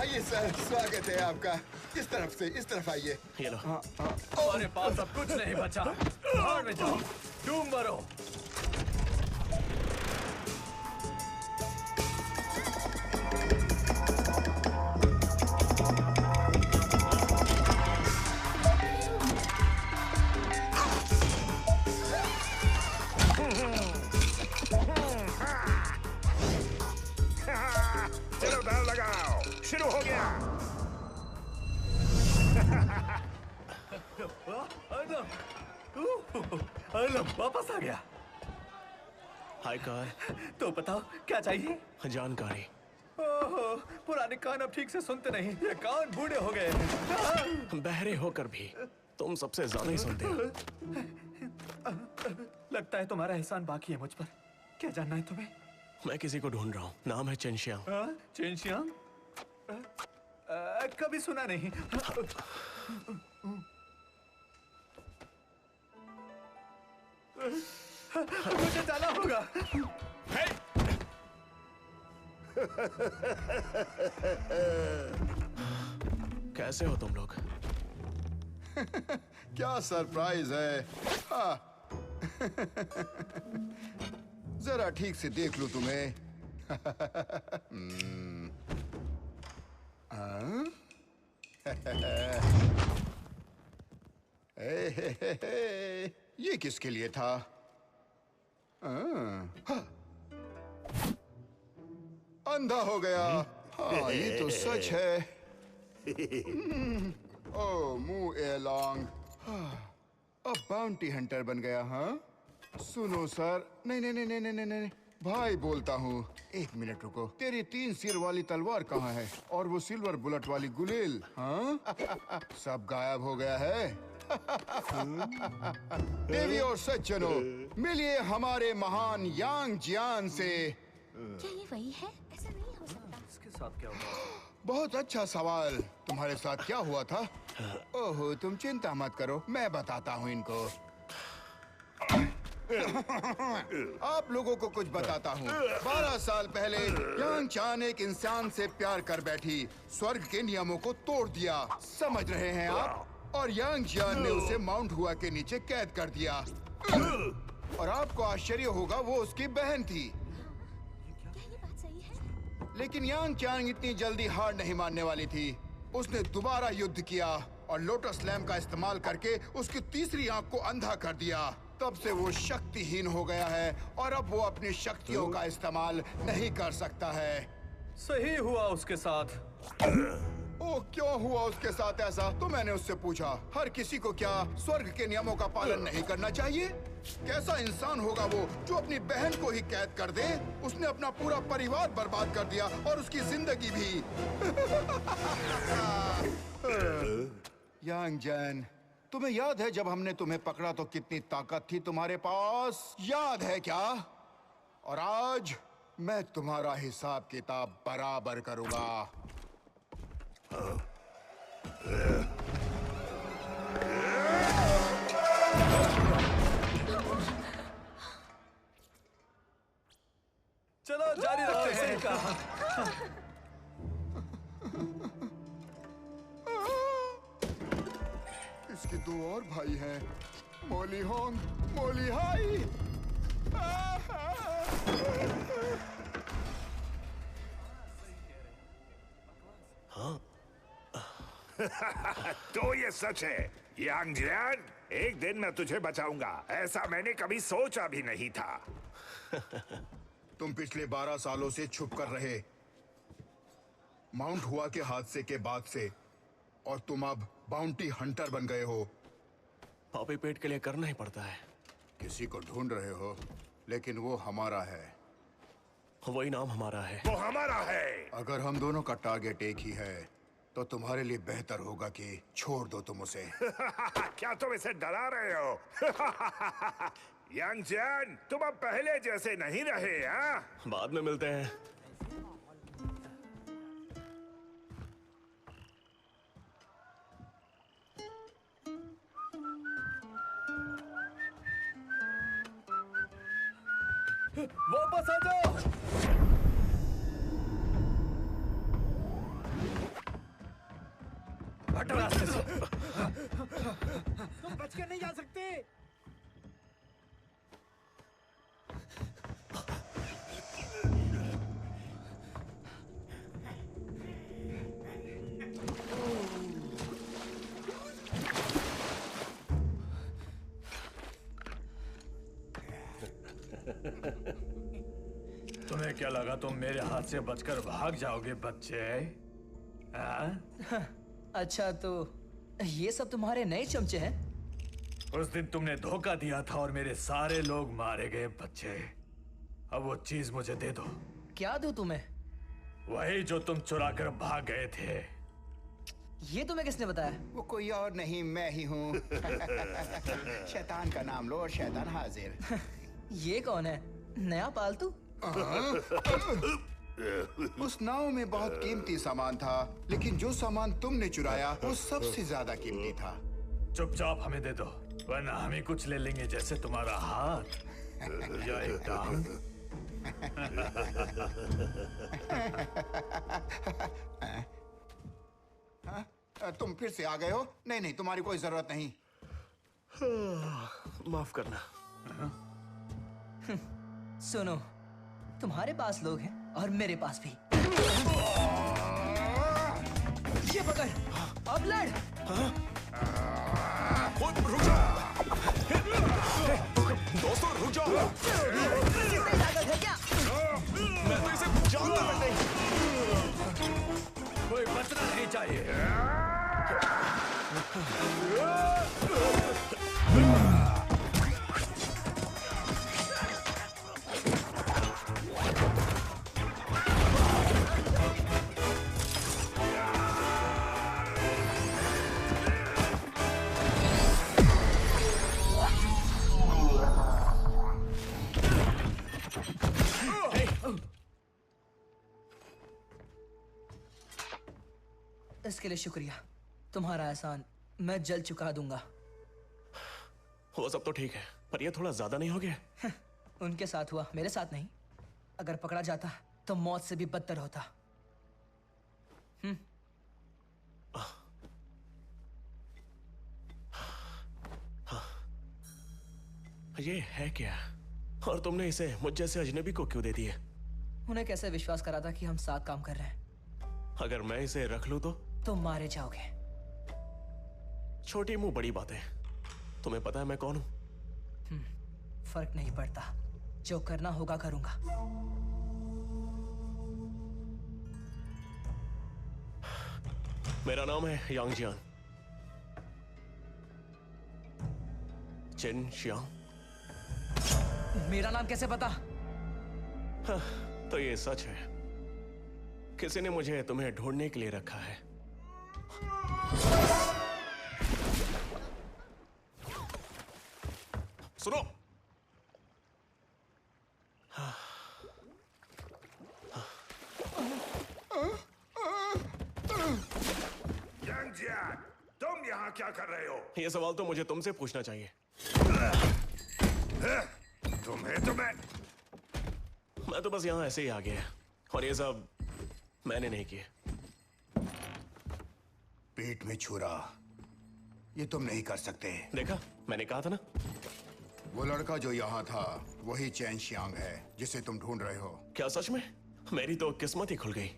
आइए सर, स्वागत है आपका। इस तरफ से, इस तरफ आइए। ये लो। हमारे पास अब कुछ नहीं बचा। बाहर में जाओ, डूम मरो। चलो दाव लगाओ, शुरू हो गया। अर्नब वापस आ गया। हाय कार। तो बताओ क्या चाहिए? जानकारी। ओहो, पुराने कान अब ठीक से सुनते नहीं। ये कान बूढ़े हो गए हैं। बहरे होकर भी तुम सबसे ज्यादा ही सुनते हो। लगता है तुम्हारा एहसान बाकी है मुझ पर। क्या जानना है तुम्हें? मैं किसी को ढूंढ रहा हूँ, नाम है चेनशियांग। चेनशियांग? कभी सुना नहीं। मुझे जाना होगा। कैसे हो तुम लोग? क्या सरप्राइज है। हाँ। जरा ठीक से देख लो तुम्हें। ये किसके लिए था? अंधा हो गया। हाँ, ये तो सच है। ओह, मुंह एलोंग। अब बाउंटी हंटर बन गया। हाँ, सुनो सर। नहीं नहीं नहीं नहीं नहीं नहीं, भाई बोलता हूँ। एक मिनट रुको। तेरी 3 सिर वाली तलवार कहाँ है? और वो सिल्वर बुलेट वाली गुलेल? हाँ, सब गायब हो गया है। देवी और सज्जनों, मिलिए हमारे महान यांग जियान से। क्या ये वही है? ऐसा नहीं हो सकता। इसके साथ क्या हुआ? बहुत अच्छा सवाल। तुम्हारे साथ क्या हुआ था? ओहो, तुम चिंता मत करो, मैं बताता हूँ इनको। आप लोगों को कुछ बताता हूँ। 12 साल पहले यांग चान एक इंसान से प्यार कर बैठी, स्वर्ग के नियमों को तोड़ दिया। समझ रहे हैं आप? और यांग जियान ने उसे माउंट हुआ के नीचे कैद कर दिया। और आपको आश्चर्य होगा, वो उसकी बहन थी। क्या ये बात सही है? लेकिन यांग चान इतनी जल्दी हार नहीं मानने वाली थी। उसने दोबारा युद्ध किया और लोटस लैम्प का इस्तेमाल करके उसकी तीसरी आंख को अंधा कर दिया। तब से वो शक्तिहीन हो गया है और अब वो अपनी शक्तियों का इस्तेमाल नहीं कर सकता है। सही हुआ उसके साथ। ओ, क्यों हुआ उसके साथ ऐसा? तो मैंने उससे पूछा, हर किसी को क्या स्वर्ग के नियमों का पालन नहीं करना चाहिए? कैसा इंसान होगा वो जो अपनी बहन को ही कैद कर दे? उसने अपना पूरा परिवार बर्बाद कर दिया और उसकी जिंदगी भी। यांग जैन, तुम्हें याद है जब हमने तुम्हें पकड़ा तो कितनी ताकत थी तुम्हारे पास? याद है क्या? और आज मैं तुम्हारा हिसाब किताब बराबर करूंगा। चलो जारी रखते हैं। इसके 2 और भाई हैं, मोली होंग, मोली हाई। तो ये सच है यांग जियान, एक दिन मैं तुझे बचाऊंगा, ऐसा मैंने कभी सोचा भी नहीं था। तुम पिछले 12 सालों से छुप कर रहे, माउंट हुआ के हादसे के बाद से, और तुम अब बाउंटी हंटर बन गए हो। पापी पेट के लिए करना ही पड़ता है। किसी को ढूंढ रहे हो, लेकिन वो हमारा है। वही नाम हमारा है। वो हमारा है। अगर हम दोनों का टारगेट एक ही है, तो तुम्हारे लिए बेहतर होगा कि छोड़ दो तुम उसे। क्या तुम इसे डरा रहे हो? यांग जियान, तुम अब पहले जैसे नहीं रहे। हाँ, बाद में मिलते हैं। वापस आ जाओ। तुम बच के नहीं जा सकते। तुम्हें क्या लगा तुम मेरे हाथ से बचकर भाग जाओगे बच्चे? हाँ? अच्छा तो ये सब तुम्हारे नए चमचे हैं? उस दिन तुमने धोखा दिया था और मेरे सारे लोग मारे गए बच्चे। अब वो चीज मुझे दे दो। क्या दूं तुम्हें? वही जो तुम चुरा कर भाग गए थे। ये तुम्हें किसने बताया? वो कोई और नहीं, मैं ही हूँ। शैतान का नाम लो और शैतान हाजिर। ये कौन है? नया पालतू? उस नाव में बहुत कीमती सामान था, लेकिन जो सामान तुमने चुराया वो सबसे ज्यादा कीमती था। चुपचाप हमें दे दो, वरना हम ही कुछ ले लेंगे, जैसे तुम्हारा हाथ या एक टांग। तुम फिर से आ गए हो? नहीं नहीं, तुम्हारी कोई जरूरत नहीं। माफ करना। सुनो, तुम्हारे पास लोग हैं और मेरे पास भी। ये पकड़, अब लड़। रुक जाओ। दोस्तों रुक जाओ। कितनी ताकत है क्या? मैं तो इसे जानता भी नहीं। कोई बचना नहीं चाहिए। इसके लिए शुक्रिया। तुम्हारा एहसान मैं जल्द चुका दूंगा। वो सब तो ठीक है, पर ये थोड़ा ज्यादा नहीं हो गया? उनके साथ हुआ, मेरे साथ नहीं। अगर पकड़ा जाता तो मौत से भी बदतर होता। ये है क्या? और तुमने इसे मुझ जैसे अजनबी को क्यों दे दिया? उन्हें कैसे विश्वास करा था कि हम साथ काम कर रहे हैं? अगर मैं इसे रख लूं तो? तुम मारे जाओगे। छोटी मुंह बड़ी बातें। तुम्हें पता है मैं कौन हूं? फर्क नहीं पड़ता, जो करना होगा करूंगा। मेरा नाम है यांग जियान, चेन शियांग। मेरा नाम कैसे पता? तो ये सच है, किसी ने मुझे तुम्हें ढूंढने के लिए रखा है। सुनो, यांग जियान, तुम यहाँ क्या कर रहे हो? ये सवाल तो मुझे तुमसे पूछना चाहिए। तुम्हें मैं तो बस यहाँ ऐसे ही आ गया, और ये सब मैंने नहीं किया। पेट में छुरा, ये तुम नहीं कर सकते। देखा, मैंने कहा था ना। वो लड़का जो यहाँ था वही चैन शियांग है जिसे तुम ढूंढ रहे हो। क्या सच में? मेरी तो किस्मत ही खुल गई।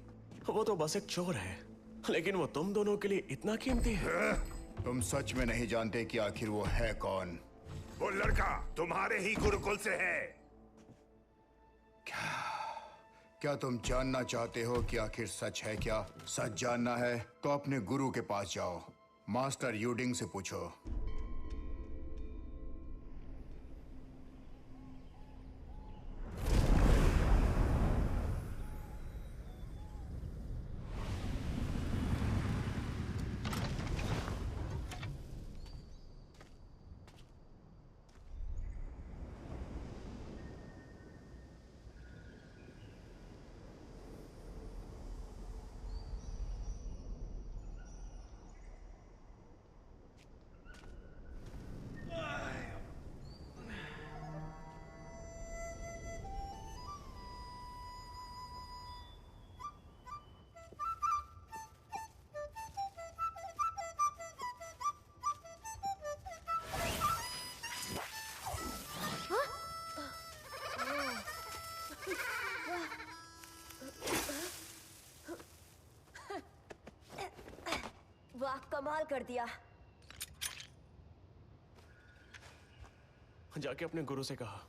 वो तो बस एक चोर है, लेकिन वो तुम दोनों के लिए इतना कीमती है। तुम सच में नहीं जानते कि आखिर वो है कौन। वो लड़का तुम्हारे ही गुरुकुल से है। क्या तुम जानना चाहते हो कि आखिर सच है क्या? सच जानना है तो अपने गुरु के पास जाओ, मास्टर यूडिंग से पूछो। कमाल कर दिया। जाके अपने गुरु से कहा,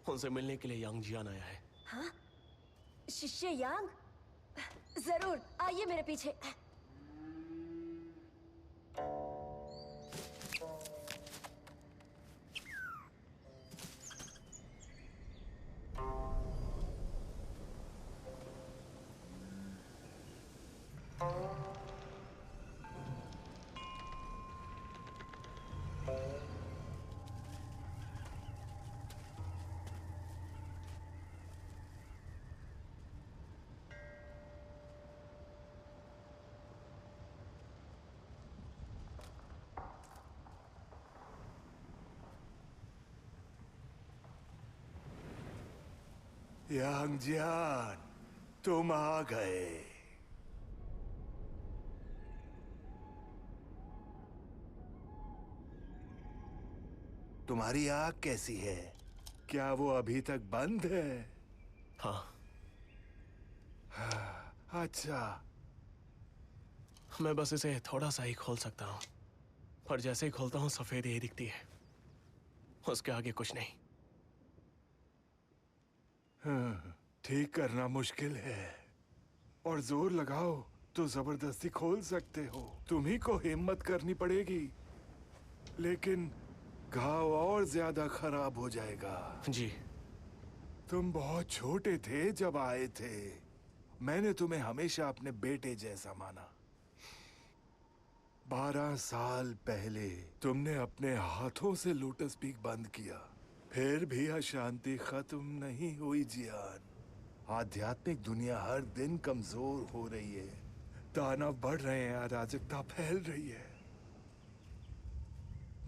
उनसे मिलने के लिए यांग जियान आया है। हाँ? शिष्य यांग? जरूर, आइए मेरे पीछे। यांग जियान, तुम आ गए। तुम्हारी आंख कैसी है? क्या वो अभी तक बंद है? हाँ। अच्छा, मैं बस इसे थोड़ा सा ही खोल सकता हूँ, पर जैसे ही खोलता हूँ सफेद ही दिखती है, उसके आगे कुछ नहीं। ठीक करना मुश्किल है, और जोर लगाओ तो जबरदस्ती खोल सकते हो। तुम्ही को हिम्मत करनी पड़ेगी, लेकिन घाव और ज्यादा खराब हो जाएगा। जी। तुम बहुत छोटे थे जब आए थे। मैंने तुम्हें हमेशा अपने बेटे जैसा माना। 12 साल पहले तुमने अपने हाथों से लोटस पीक बंद किया, फिर भी अशांति खत्म नहीं हुई जियान। आध्यात्मिक दुनिया हर दिन कमजोर हो रही है, दानव बढ़ रहे हैं, अराजकता फैल रही है।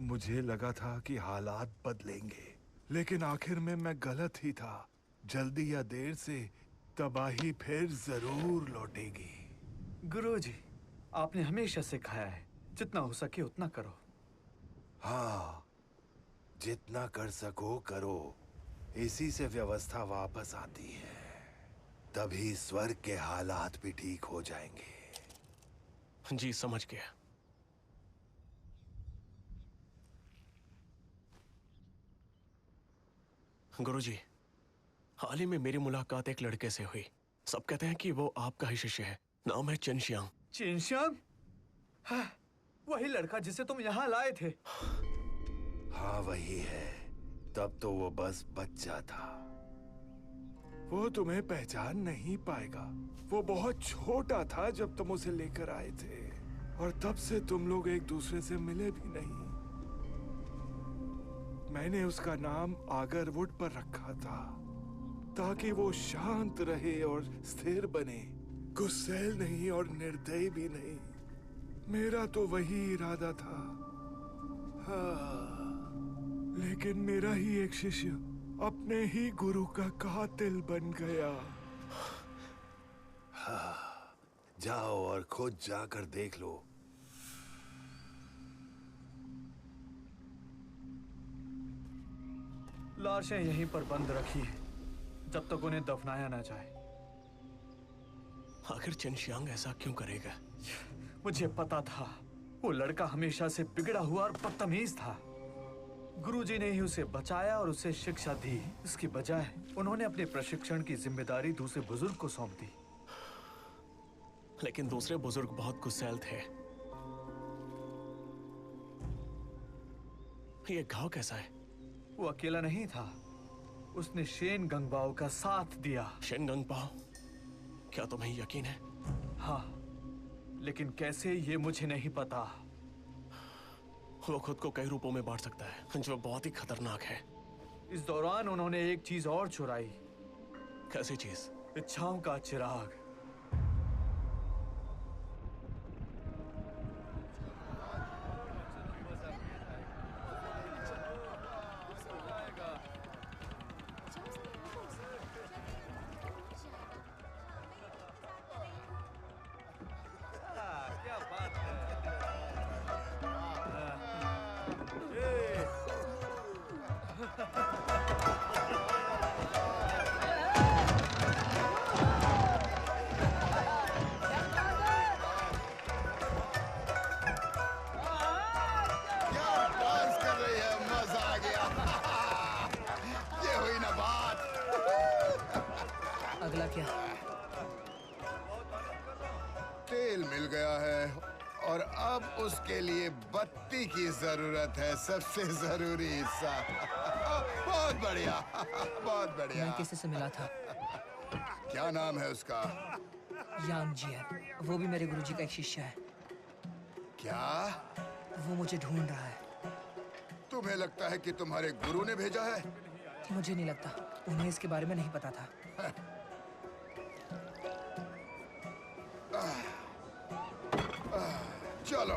मुझे लगा था कि हालात बदलेंगे, लेकिन आखिर में मैं गलत ही था। जल्दी या देर से तबाही फिर जरूर लौटेगी। गुरुजी, आपने हमेशा सिखाया है, जितना हो सके उतना करो। हाँ, जितना कर सको करो। इसी से व्यवस्था वापस आती है, तभी स्वर्ग के हालात भी ठीक हो जाएंगे। जी, समझ गया। गुरुजी, हाल ही में मेरी मुलाकात एक लड़के से हुई। सब कहते हैं कि वो आपका ही शिष्य है। नाम है चेनशियांग। चेनशियांग? हाँ, वही लड़का जिसे तुम यहाँ लाए थे। हाँ, वही है। तब तो वो बस बच्चा था। वो तुम्हें पहचान नहीं पाएगा। वो बहुत छोटा था जब तुम उसे लेकर आए थे, और तब से तुम लोग एक दूसरे से मिले भी नहीं। मैंने उसका नाम आगरवुड पर रखा था, ताकि वो शांत रहे और स्थिर बने, गुस्सैल नहीं और निर्दयी भी नहीं। मेरा तो वही इरादा था। हाँ, लेकिन मेरा ही एक शिष्य अपने ही गुरु का कातिल बन गया। हाँ, जाओ और खुद जाकर देख लो। लाशें यहीं पर बंद रखी है, जब तक उन्हें दफनाया ना जाए। आखिर चेनशियांग ऐसा क्यों करेगा? मुझे पता था, वो लड़का हमेशा से बिगड़ा हुआ और बदतमीज था। गुरुजी ने ही उसे बचाया और उसे शिक्षा दी। इसकी बजाय उन्होंने अपने प्रशिक्षण की जिम्मेदारी दूसरे बुजुर्ग को सौंप दी। लेकिन दूसरे बुजुर्ग बहुत गुस्सैल थे। ये घाव कैसा है? वो अकेला नहीं था, उसने शेन गंगबाओ का साथ दिया। शेन गंगबाओ? क्या तुम्हें यकीन है? हाँ, लेकिन कैसे ये मुझे नहीं पता। वो खुद को कई रूपों में बांट सकता है, जो बहुत ही खतरनाक है। इस दौरान उन्होंने एक चीज और चुराई। कैसी चीज? इच्छाओं का चिराग। गया। तेल मिल गया है और अब उसके लिए बत्ती की जरूरत है, सबसे जरूरी हिस्सा। बहुत बढ़िया, बहुत बढ़िया। मैं किसी से मिला था, क्या नाम है उसका? यांग जियन। वो भी मेरे गुरुजी का एक शिष्य है। क्या? वो मुझे ढूंढ रहा है। तुम्हें लगता है कि तुम्हारे गुरु ने भेजा है? मुझे नहीं लगता, उन्हें इसके बारे में नहीं पता था। चलो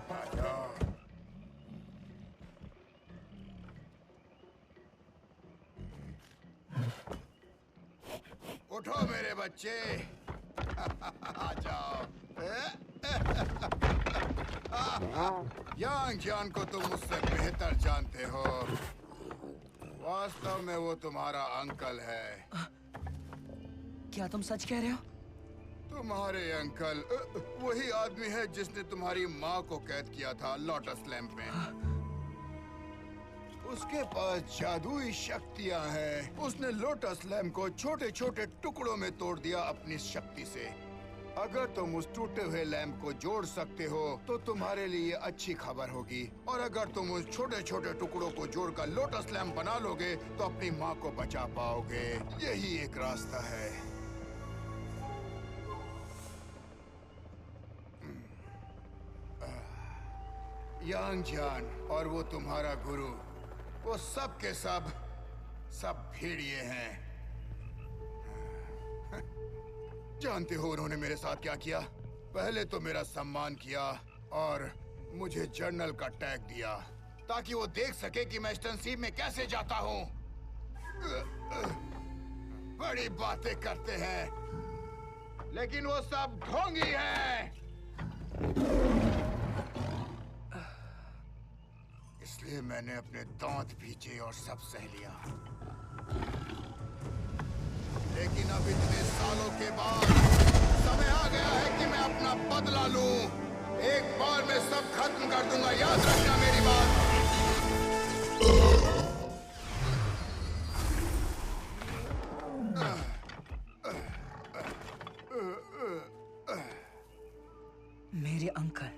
आ जाओ। उठो मेरे बच्चे, आ जाओ। यांग जियान को तुम मुझसे बेहतर जानते हो। वास्तव में वो तुम्हारा अंकल है। क्या तुम सच कह रहे हो? तुम्हारे अंकल वही आदमी है जिसने तुम्हारी माँ को कैद किया था लोटस लैंप में। उसके पास जादुई शक्तियां हैं। उसने लोटस लैंप को छोटे छोटे टुकड़ों में तोड़ दिया अपनी शक्ति से। अगर तुम उस टूटे हुए लैंप को जोड़ सकते हो तो तुम्हारे लिए अच्छी खबर होगी, और अगर तुम उस छोटे छोटे टुकड़ों को जोड़कर लोटस लैंप बना लोगे तो अपनी माँ को बचा पाओगे। यही एक रास्ता है। यांग जियान और वो तुम्हारा गुरु, वो सब के सब भेड़िए हैं। जानते हो उन्होंने मेरे साथ क्या किया? पहले तो मेरा सम्मान किया और मुझे जर्नल का टैग दिया ताकि वो देख सके कि मैं स्टनसीब में कैसे जाता हूँ। बड़ी बातें करते हैं, लेकिन वो सब ढोंगी हैं। इसलिए मैंने अपने दांत भींचे और सब सह लिया। लेकिन अब इतने सालों के बाद समय आ गया है कि मैं अपना बदला लूं। एक बार में सब खत्म कर दूंगा, याद रखना मेरी बात। मेरे अंकल,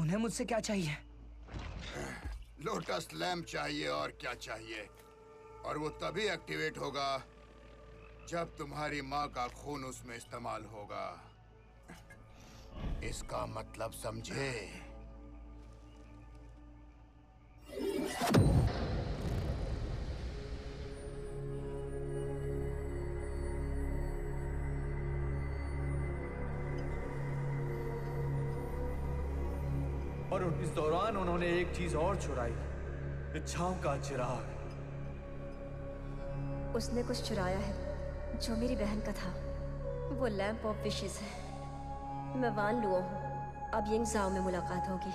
उन्हें मुझसे क्या चाहिए? लोटस लैंप चाहिए, और क्या चाहिए? और वो तभी एक्टिवेट होगा जब तुम्हारी माँ का खून उसमें इस्तेमाल होगा। इसका मतलब समझे? और इस दौरान उन्होंने एक चीज और चुराई, इच्छाओं का चिराग। उसने कुछ चुराया है जो मेरी बहन का था। वो लैंप ऑफ विशेस है। मैं वान लुओ हूँ। अब यिंग जाओ में मुलाकात होगी।